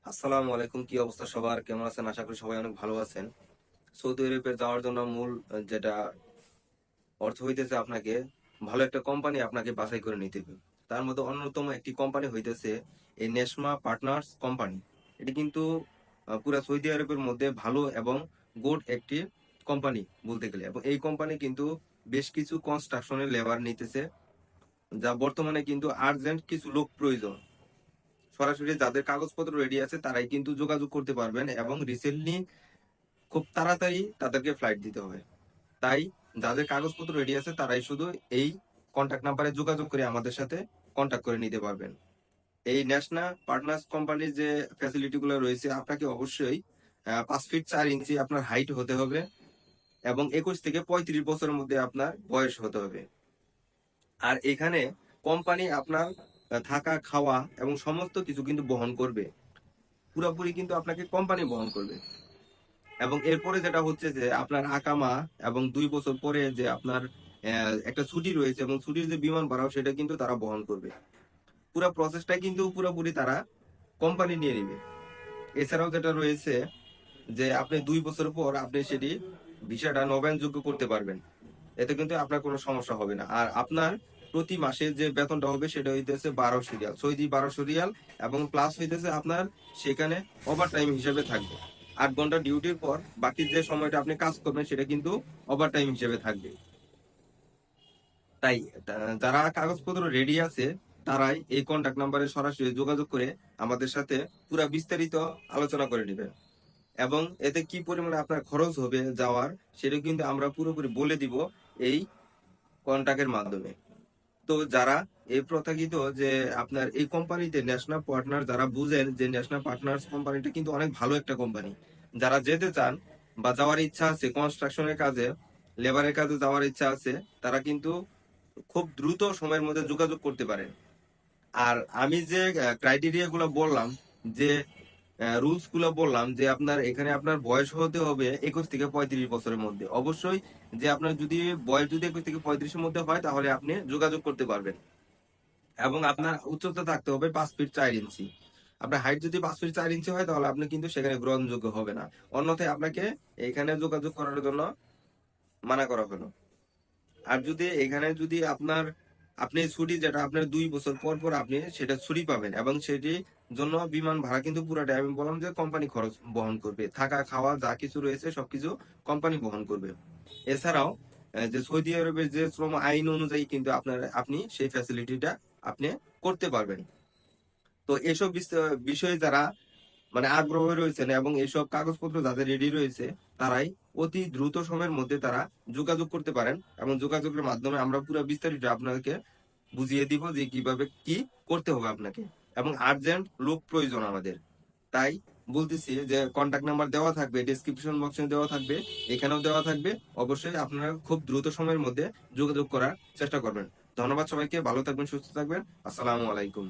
আসসালামু আলাইকুম। কি অবস্থা সবার? কেমন আছেন? আশা করি সবাই অনেক ভালো আছেন। সৌদি আরবে যাওয়ার জন্য মূল যেটা অর্থ হইতেছে আপনাকে ভালো একটা কোম্পানি আপনাকে বাছাই করে নিতে হবে। তার মধ্যে অন্যতম একটি কোম্পানি হইতেছে এই নেসমা পার্টনার্স কোম্পানি। এটি কিন্তু পুরা সৌদি আরবের মধ্যে ভালো এবং গুড একটি কোম্পানি বলতে গেলে, এবং এই কোম্পানি কিন্তু বেশ কিছু কনস্ট্রাকশনের লেবার নিতেছে, যা বর্তমানে কিন্তু আর্জেন্ট কিছু লোক প্রয়োজন। সরাসরি যাদের কাগজপত্র রেডি আছে তারাই কিন্তু যোগাযোগ করতে পারবেন, এবং রিসেন্টলি খুব তাড়াতাড়ি তাদেরকে ফ্লাইট দিতে হবে। তাই যাদের কাগজপত্র রেডি আছে তারাই শুধু এই কন্ট্যাক্ট নাম্বারে যোগাযোগ করে আমাদের সাথে কন্ট্যাক্ট করে নিতে পারবেন। এই ন্যাশনাল পার্টনার্স কোম্পানির যে ফ্যাসিলিটি গুলো রয়েছে, আপনাকে অবশ্যই 5 ফিট 4 ইঞ্চি আপনার হাইট হতে হবে, এবং 21 থেকে 35 বছরের মধ্যে আপনার বয়স হতে হবে। আর এখানে কোম্পানি আপনার থাকা খাওয়া এবং সমস্ত কিছু কিন্তু বহন করবে, পুরোপুরি কিন্তু আপনাকে কোম্পানি বহন করবে। এবং এরপরে যেটা হচ্ছে যে আপনার আকামা, এবং 2 বছর পরে যে আপনার একটা ছুটি রয়েছে এবং ছুটির যে বিমান ভাড়া সেটা কিন্তু তারা বহন করবে। পুরো প্রসেসটাই কিন্তু পুরোপুরি তারা কোম্পানি নিয়ে নিবে। এছাড়াও যেটা রয়েছে যে আপনি 2 বছর পর আপনি সেটি ভিসাটা নবায়নযোগ্য করতে পারবেন। এতে কিন্তু আপনার কোনো সমস্যা হবে না। আর আপনার প্রতি মাসে যে বেতনটা হবে সেটা হইতেছে 1200 রিয়াল, সৌদি 1200 রিয়াল, এবং প্লাস হইতেছে আপনার সেখানে ওভার টাইম হিসেবে থাকবে। 8 ঘন্টা ডিউটির পর বাকি যে সময়টা আপনি কাজ করবেন সেটা কিন্তু ওভার টাইম হিসেবে থাকবে। তাই যারা কাগজপত্র রেডি আছে তারাই এই কন্ট্যাক্ট নাম্বারে সরাসরি যোগাযোগ করে আমাদের সাথে পুরা বিস্তারিত আলোচনা করে নেবেন। এবং এতে কি পরিমাণে আপনার খরচ হবে যাওয়ার, সেটা কিন্তু আমরা পুরোপুরি বলে দিব এই কন্ট্যাক্টের মাধ্যমে। তো যারা এই প্রথাগিত যে আপনার এই কোম্পানিতে ন্যাশনাল পার্টনার, যারা বুঝেন যে ন্যাশনাল পার্টনার্স কোম্পানিটা কিন্তু অনেক ভালো একটা কোম্পানি, যারা যেতে চান বা যাওয়ার ইচ্ছা আছে কনস্ট্রাকশনের কাজে, লেবারের কাজে যাওয়ার ইচ্ছা আছে, তারা কিন্তু খুব দ্রুত সময়ের মধ্যে যোগাযোগ করতে পারেন। আর আমি যে ক্রাইটেরিয়া গুলো বললাম, যে রুলস গুলো বললাম, যে আপনার এখানে আপনার বয়স হতে হবে 21 থেকে 35 বছরের মধ্যে, অবশ্যই যে আপনার যদি বয়স যদি 21 থেকে 35-এর মধ্যে হয় তাহলে আপনি যোগাযোগ করতে পারবেন। এবং আপনার উচ্চতা থাকতে হবে 5 ফিট 4 ইঞ্চি। আপনার হাইট যদি 5 ফিট 4 ইঞ্চি হয় তাহলে আপনি কিন্তু সেখানে গ্রহণযোগ্য হবে না। অন্যথায় আপনাকে এখানে যোগাযোগ করার জন্য মানা করা হলো। আর যদি এখানে যদি আপনার আপনি ছুটি, যেটা আপনার 2 বছর পর পর আপনি সেটা ছুটি পাবেন, এবং সেটির জন্য বিমান ভাড়া কিন্তু পুরোটাই আমি বললাম যে কোম্পানি খরচ বহন করবে, থাকা খাওয়া যা কিছু রয়েছে সবকিছু কোম্পানি বহন করবে। এছাড়াও যে সৌদি আরবের যে শ্রম আইন অনুযায়ী কিন্তু আপনি সেই ফ্যাসিলিটিটা আপনি করতে পারবেন। তো এসব বিষয়ে যারা মানে আগ্রহ রয়েছেন এবং এইসব কাগজপত্র যাদের রেডি রয়েছে, তারাই অতি দ্রুত সময়ের মধ্যে তারা যোগাযোগ করতে পারেন, এবং যোগাযোগের মাধ্যমে আমরা পুরো বিস্তারিত আপনাকে বুঝিয়ে দিব যে কিভাবে কি করতে হবে আপনাকে। এবং আর্জেন্ট লোক প্রয়োজন আমাদের। তাই বলতেছি যে কন্ট্যাক্ট নাম্বার দেওয়া থাকবে, ডেসক্রিপশন বক্সে দেওয়া থাকবে, এখানেও দেওয়া থাকবে। অবশ্যই আপনারা খুব দ্রুত সময়ের মধ্যে যোগাযোগ করার চেষ্টা করবেন। ধন্যবাদ সবাইকে, ভালো থাকবেন, সুস্থ থাকবেন। আসসালামু আলাইকুম।